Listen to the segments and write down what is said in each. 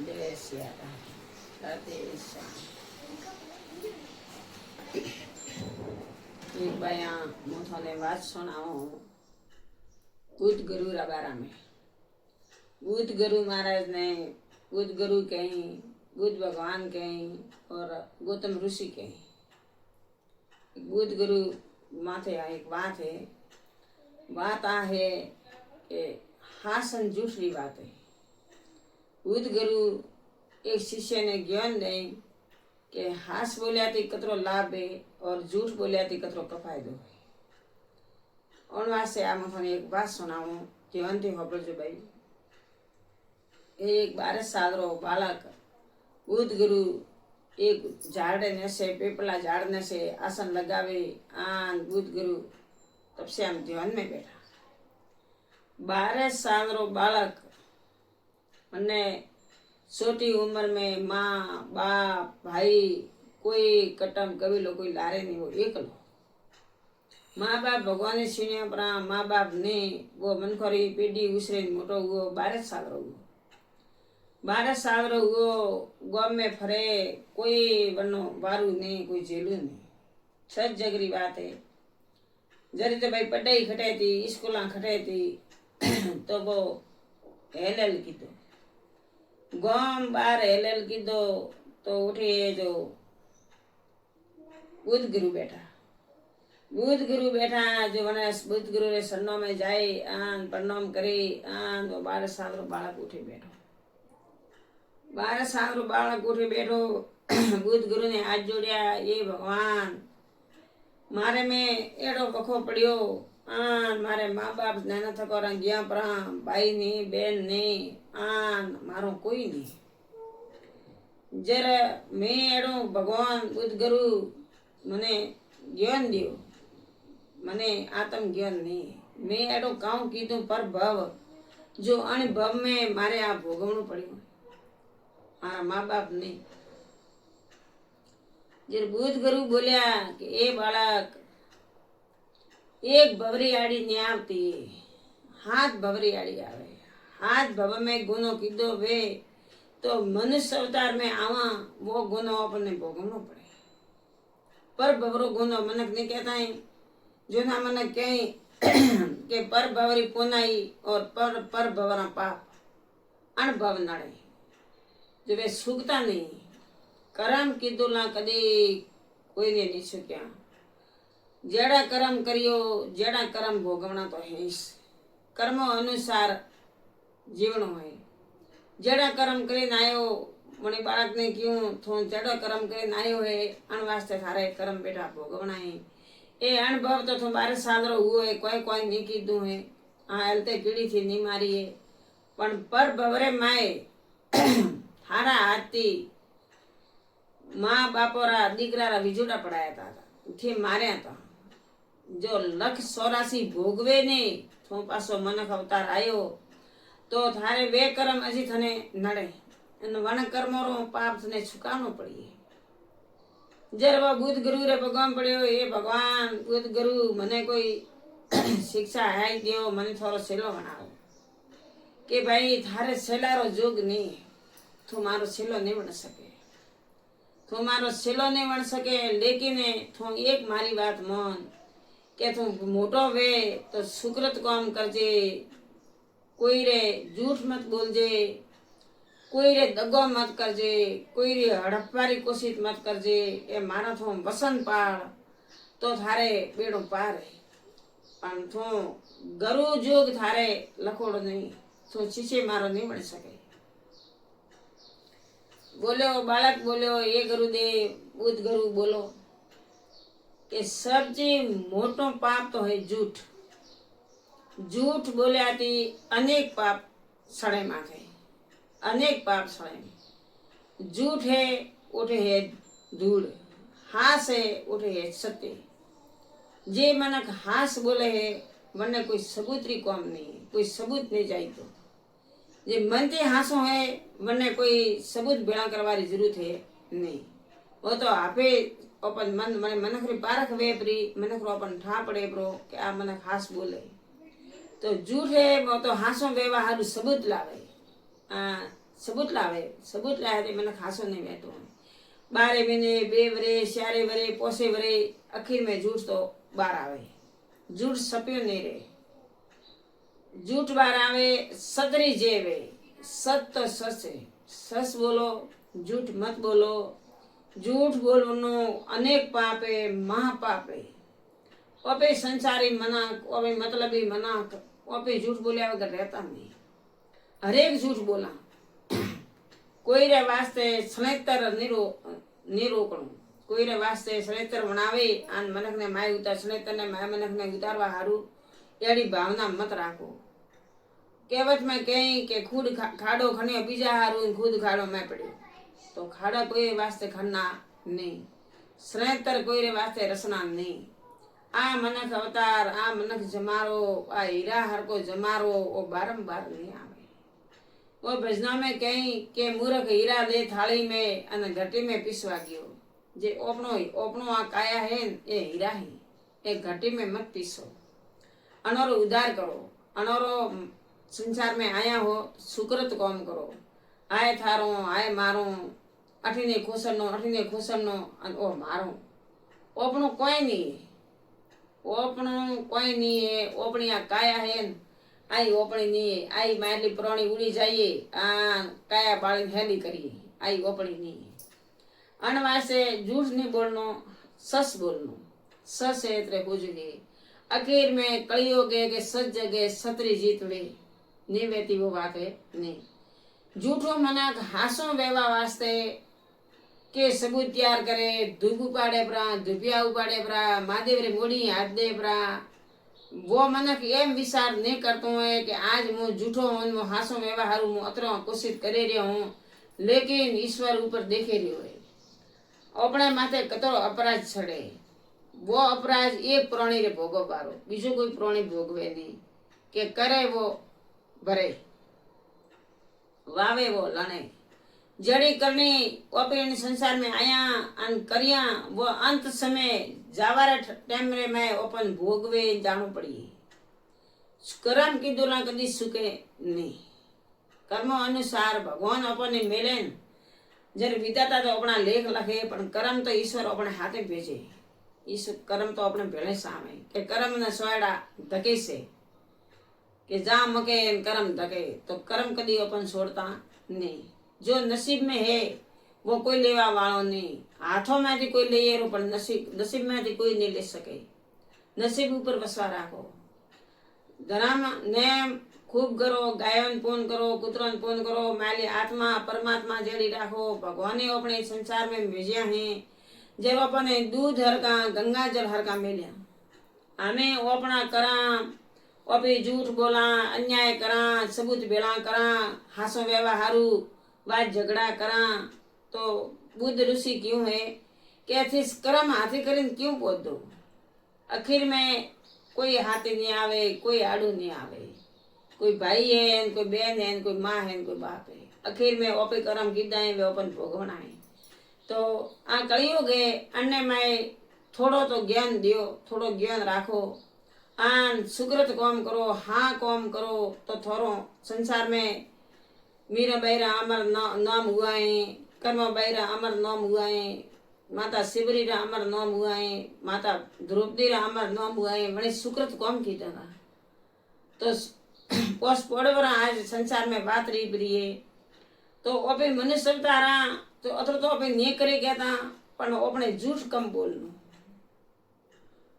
जय सिया राम, राधे श्याम। एक बया मुझे बात सुनाओ बुद्ध गुरु रा बारा में। बुद्ध गुरु महाराज ने बुद्ध गुरु कहीं, बुद्ध भगवान कहीं और गौतम ऋषि कहीं। बुद्ध गुरु माथे एक बात है, बात आ है कि हासन दूसरी बात है। बुद्ध गुरु एक शिष्य ने ज्ञान दे कि हास बोलिया थी कतरो लाभ है और झूठ बोलिया थी कतरो कफायदो है। उन वास्ते आ मैं एक बात सुनाऊं ध्यान थी खबर जो भाई। एक 12 साल रो बालक बुद्ध गुरु एक झाड़ ने से पेपला झाड़ ने से आसन लगावे आन बुद्ध गुरु तब से हम ध्यान में बैठा। 12 साल रो बालक मने छोटी उम्र में माँ बाप भाई कोई कटम कबीलो कोई लारे नहीं, वो एकलो। माँ बाप भगवान ने सुनिया पर माँ बाप ने वो मनखोरी पेटी उसरे मोटो हुआ 12 साल रो हुआ। 12 साल रो हुआ गाँव में फरे कोई बनो बारू नहीं कोई जेलू नहीं। सच जगरी बात है। जरी तो भाई पढ़ाई खटाई थी स्कूल खटाई थी तो वो हेल की तो गांव बार हेल की तो उठे जो बुद्ध गुरु बैठा। बुद्ध गुरु बैठा जो बने बुद्ध गुरु रे सन्नो में जाए आन प्रणाम करे आन तो 12 साल रो बालक उठे बैठो। 12 साल रो बालक उठे बैठो। बुद्ध गुरु ने हाथ जोड़िया, ये भगवान मारे में एड़ो पखो पड़ियो आन मारे माँ बाप नाना थको गया पर भाई नहीं बहन नहीं आन मारो कोई नहीं। जरा मैं एड़ो भगवान बुद्ध गुरु मने ज्ञान दियो, मने आत्म ज्ञान नहीं। मैं एड़ो काऊ कीधु पर भव जो अनुभव में मारे आप भोगवणु पड़ियो मारा माँ बाप नहीं। जर बुद्ध गुरु बोलिया कि ए बालक एक भवरी आड़ी नहीं आवती, हाथ भवरी आड़ी आवे। हाथ भव में गुनो कीधो वे तो मनुष्य अवतार में आवा वो गुनो अपने भोगवनो पड़े। पर भवरो गुनो मनक नहीं कहता है जो ना मनक कहीं के पर भवरी पुनाई और पर भवरा पाप अनुभव नड़े जो वे सुखता नहीं। कर्म कीधो ला कदी कोई ने नहीं सुक्या। जेड़ा कर्म करियो जेड़ा कर्म भोगवना तो है। कर्मों अनुसार जीवनो है। जेड़ा कर्म करे नायो मने बालक ने क्यों थो जेड़ा कर्म करे नायो है अन वास्ते थारे कर्म बेटा भोगवना है। ए अनुभव तो थो 12 साल रो हुओ है कोई कोई नहीं कीधु है आ हलते कीड़ी थी नहीं मारी है पण पर भवरे माए थारा हाथी माँ बापोरा दीकरा विजोड़ा पड़ाया था थे मार्या था। जो 184 भोगवे ने थो पासो मनक अवतार आयो तो थारे वे कर्म अजी थने नड़े इन वन कर्मों रो पाप थने चुकानो पड़ी। जर वो बुद्ध गुरु रे भगवान पड़ियो, ये भगवान बुद्ध गुरु मने कोई शिक्षा है दियो, मने थोड़ो सेलो बनाओ कि भाई थारे सेलारो जोग नहीं तो मारो सेलो नहीं बन सके। तो मारो सेलो नहीं बन सके लेकिन तू एक मारी बात मान के तू मोटो वे तो सुकृत काम करजे, कोई रे झूठ मत बोलजे, कोई रे दगो मत करजे, कोई रे हड़पवारी कोशिश मत करजे। ए मारा थो वसन पाड़ तो थारे बेड़ो पार है। पण थो गरु जोग थारे लखोड़ो नहीं तो चीचे मारो नहीं बन सके। बोलो बालक बोलो ये गुरुदेव बुद्ध गुरु बोलो कि सबसे मोटो पाप तो है झूठ। झूठ बोलिया थी अनेक पाप सड़े माथे, अनेक पाप सड़े। झूठ है उठे है धूड़, हास है उठे है सत्य। जे मनक हास बोले है वरना कोई सबूत री काम नहीं, कोई सबूत नहीं जाई तो जे मन ते हासो है वरना कोई सबूत भेड़ा करवारी जरूरत है नहीं। वो तो आपे अपन मन मन मनक री पारख वेपरी मनक रो अपन ठा पड़े प्रो कि आ मनक हास बोले तो झूठ है वो तो हासो व्यवहार सबूत लावे। सबूत लावे, सबूत लाया ते मैंने खासो नहीं बैठो 12 महीने 2 वरे 4 वरे 5 वरे आखिर में झूठ तो बार आवे, झूठ सप्यो नहीं रहे, झूठ बार आवे सदरी जेवे, सत तो सच है, सच बोलो झूठ मत बोलो, झूठ बोलनो अनेक पाप है, महापाप है। ओपे संसारी मनाक, ओपे मतलबी मनाक, ओपे झूठ बोलिया वगैरह रहता नहीं, हरेक झूठ बोला कोई रे वास्ते सनेतर नहीं रोकणु, कोई रे वास्ते सनेतर बनावे आन मनक ने माय उतार सनेतर ने माय मनक ने उतारवा हारू एड़ी भावना मत राखो। कहेवत में कहीं के खुद खाड़ो खण्यो बीजा हारू खुद खाड़ो मैं पड़्यो, तो खाड़ा कोई वास्ते खन्ना नहीं, सनेतर कोई रे वास्ते रसना नहीं। आ मनक अवतार, आ मनक जमारो, आ हीरा हर को जमारो वो बारंबार नहीं आवे। वो भजना में कहीं के मूर्ख हीरा ले थाली में अने घटी में पीसवा गयो, जे ओपनो आ काया है ए हीरा है, ए घटी में मत पीसो, अनोरो उधार करो, अनोरो संसार में आया हो सुकृत काम करो, आए थारो आए मारो, अठीने खोसरनो अन ओ मारो, ओपनो कोई नहीं है, ओपनो कोई नहीं है, ओपनी आ काया है आई ओपनी नहीं है, आई मारली पुरानी उड़ी जाइए आ काया बाड़ी हेली करिए, आई ओपनी नहीं है। अनवासे झूठ नहीं बोलनो, सच बोलनो, सच है इतने पूछ गए आखिर में कलियो गए के सच जगह सतरी जीत ले नहीं वेती वो बात है नहीं। झूठो मनाक हासो वेवा वास्ते के सबूत तैयार करे, धूप उपाड़े परा, धूपिया उपाड़े परा, महादेव रे मोड़ी हाथ दे परा, वो मनक एम विचार नहीं करतो है कि आज मु झूठो हूँ हासो व्यवहार हूँ अतरो कोशिश करे रही हूँ, लेकिन ईश्वर ऊपर देखे रही है अपने माथे कतरो अपराध छड़े, वो अपराध एक प्राणी रे भोगो पारो, बीजो कोई प्राणी भोगवे नहीं, के करे वो भरे, वावे वो लणे, जड़ी करनी ओपन संसार में आया अन करिया वो अंत समय जावारे टाइम रे में ओपन भोगवे जानो पड़ी। कर्म की दुला कदी सुके नहीं, कर्मो अनुसार भगवान अपने मेलेन जरे विधाता तो अपना लेख लखे, पण कर्म तो ईश्वर अपने हाथे भेजे, इस कर्म तो अपने भेले सामे के कर्म ने सोयड़ा धके से के जा मके कर्म धके, तो कर्म कदी अपन छोड़ता नहीं, जो नसीब में है वो कोई लेवा वालों नहीं, हाथों में थी कोई ले रो पर नसीब में थी कोई नहीं ले सके, नसीब ऊपर बसवा राखो, धर्म ने खूब करो, गायन पून करो, कुतरन पून करो, माली आत्मा परमात्मा जड़ी राखो, भगवान अपने संसार में भेजा है, जब अपने दूध हरका गंगा जल हरका मिलिया, हमें वो अपना करा ओपी झूठ बोला, अन्याय करा, सबूत बेला करा, हासो व्यवहारू बात झगड़ा करा, तो बुद्ध ऋषि क्यों है कि थी कर्म हाथी करीन क्यों बोल दो, आखिर में कोई हाथी नहीं आवे, कोई आड़ू नहीं आवे, कोई भाई है, कोई बहन है, कोई माँ है, कोई बाप है, आखिर में ओपे कर्म कीधा है वे अपन भोगवना है। तो आ कलियुग है, अन्य में थोड़ो तो ज्ञान दियो, थोड़ो ज्ञान राखो, आन सुकृत काम करो, हाँ काम करो, तो थोड़ो संसार में मीरा बैरा अमर नाम हुआ है, कर्म बैरा अमर नाम हुआ है, माता शिवरी रा अमर नाम हुआ है, माता द्रौपदी रा अमर नाम हुआ है, मैंने सुकृत कौम की था, तो पोस्ट पड़वर आज संसार में बात रही है, तो अपने मनुष्य तारा तो अतर तो अपने नहीं करे क्या था, पर अपने झूठ कम बोलनो,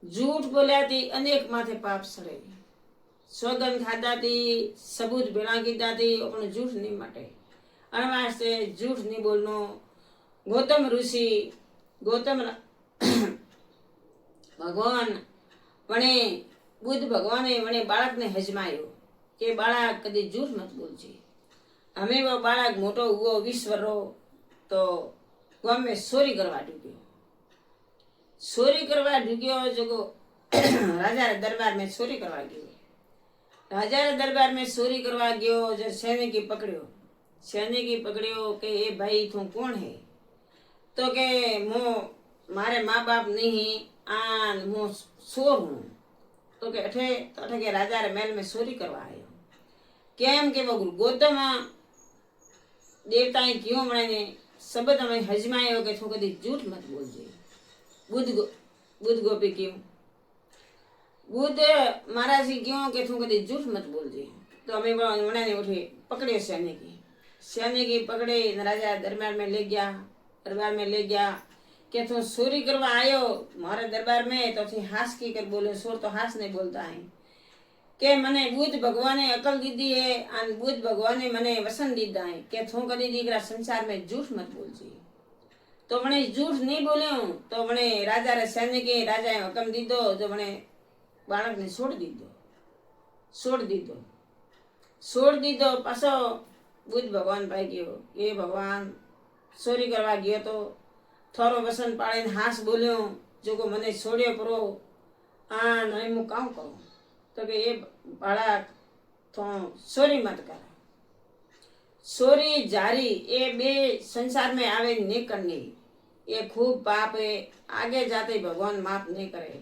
झूठ बोलिया थी अनेक माथे पाप सड़े, सौगंध खाधा थी, सबूत भेड़ा कीधा थी, अपने झूठ नहीं मटे, अनवास्ते झूठ नहीं बोलनो। गौतम ऋषि गौतम भगवान वणे बुद्ध भगवाने वणे बालक ने हजमायो के बालक कदी झूठ मत बोलजे, हमें वो बालक मोटो हुआ 20 वर्षो तो गांव में चोरी करवा ढूंढ्यो, चोरी करवा ढूंढ्यो जो राजा रे दरबार में चोरी करवा गयो, राजा रे दरबार में चोरी करवा गयो, जो सैनिक पकड़ियो के ए भाई तू कौन है, तो के मो मारे माँ बाप नहीं आन मो चोर हूँ, तो के अठे के राजा रे महल में चोरी करवा आयो, केम के वो गौतम દેવતાએ ક્यों મળે શબ્દ અમે હજમાયો કે તું કદી જૂઠ મત બોલજે। बुद्ध गोपी क्यों बुद्ध महाराज जी क्यों कि तू कभी झूठ मत बोल जी। तो हमें उन्होंने उठे पकड़े सैनिक की पकड़े राजा दरबार में ले गया कि तू चोरी करवा आयो मारे दरबार में तो थी हास की कर बोले सोर तो हास नहीं बोलता है के मने बुद्ध भगवान ने अकल दीदी है और बुद्ध भगवान ने मने वसन दीदा है कि तू कभी दीकरा संसार में झूठ मत बोल जी। तो मने झूठ नहीं बोल्यो तो मने राजा रे सैनिके राजाए हुकम दीधो जो मने बाळक ने छोड़ दीधो पाछो बुद्ध भगवान भाई गयो ये भगवान चोरी करवा गयो तो थोरो वसन पाड़े हास बोल्यो जो को मने छोड़्यो परो आ नहीं मु काऊ करूं तो के ये बाळक तो चोरी मत कर चोरी जारी ये बे संसार में आवे नहीं करनी ये खूब पाप है आगे जाते भगवान माफ नहीं करे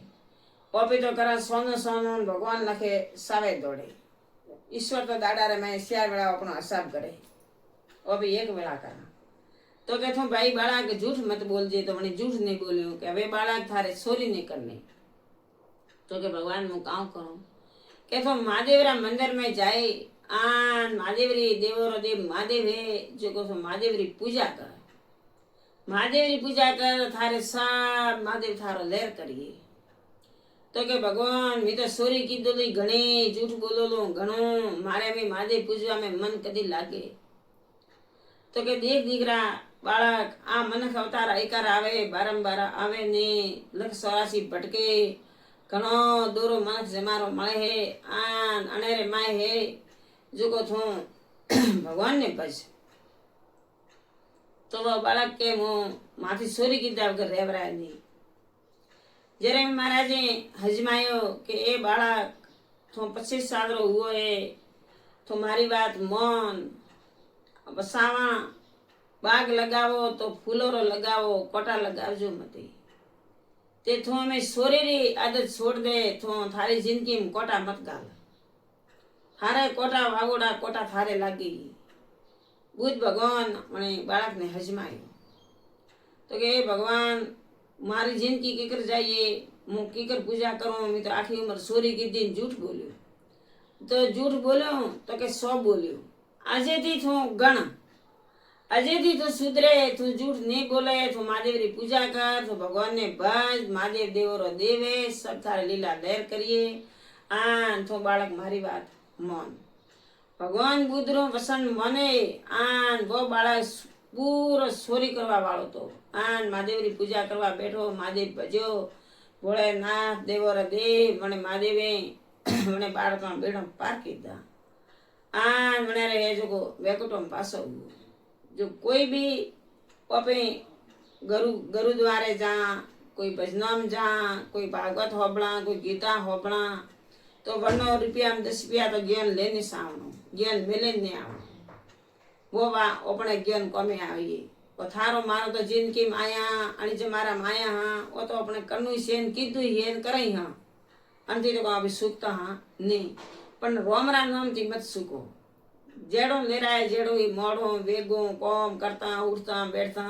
पपी तो करा सोनो भगवान लखे सावे दौड़े ईश्वर तो दाड़ा रे मैं सियार वेला अपनो हिसाब करे वो भी एक वेला करा तो कहतो भाई बाळक झूठ मत बोलजे तो मने झूठ नहीं बोल्यो कि हवे बाळक थारे चोरी नहीं करनी तो के भगवान मु काऊ करूं कहतो महादेवरा मंदिर में जाए आन महादेवरी देवरो देव महादेव है जो को महादेवरी पूजा कर महादेव की पूजा कर थारे सब महादेव थारो लहर करिए तो के भगवान मैं तो चोरी की दो घणे झूठ बोलो लो घणो मारे में महादेव पूजवा में मन कदी लागे तो के देख दीकरा बाळक आ मनख अवतार आयकार आवे बारंबार आवे ने लख 84 भटके घणो दोरो मनख जमारो मळे है आन अनेरे माय है जो को थो भगवान ने बस तो वो बालक के मुँह माथी चोरी की वगर रेवराय नहीं जरे महाराजे हजमायो कि ए बालक तो 25 साल रो हुओ है तो मारी बात मन बसावा बाग लगावो तो फूलो रो लगावो कोटा लगावजो मते ते थो हमें चोरी री आदत छोड़ दे तो थारी जिंदगी में कोटा मत गाल थारे कोटा वागोड़ा कोटा थारे लागी। बुद्ध भगवान मने बाळक ने हजमायो तो के भगवान मारी जिंदगी केकर जाइए मु केकर पूजा करूं मैं तो आखी उम्र चोरी की दिन झूठ बोल्यो तो झूठ बोल्यो तो के 100 बोल्यो आजे थी थो गण अजे थी तो सुधरे तू झूठ नहीं बोले तो महादेव री पूजा कर तो भगवान ने भज महादेव देवरो देवे सब थारे लीला लहर करिए आन तो बाळक मारी बात मन भगवान बुद्धरो वसन मने आन वो बाळक पूरो चोरी करवा वाळो तो आन महादेव री पूजा करवा बैठो महादेव भजो भोलेनाथ देवोर देव मने महादेवे मने बाळक बेड़ो पार कीधा आन मने रे जो वेकुटम पासो जो कोई भी अपे गुरुद्वारे जा कोई भजनम जा कोई भागवत होबड़ा कोई गीता होबड़ा तो 1 रुपया में 10 रुपया तो ज्ञान लेने सावनो ज्ञान मिले नहीं आवो वो वा अपने ज्ञान कमे आविए वो थारो मारो तो जिनकी माया आणि जे मारा माया हाँ वो तो अपने कन्नु सेन कीधु हेन करई हाँ अंती तो अभी सुखता हाँ नहीं पण रोमरा नाम थी मत सुखो जेड़ो लेराय जेड़ो ही मोड़ो वेगो कॉम करता उठता बैठता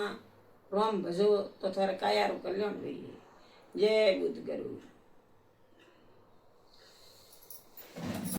रोम भजो तो थारे कायारो कल्याण रही। जय बुद्ध गुरु।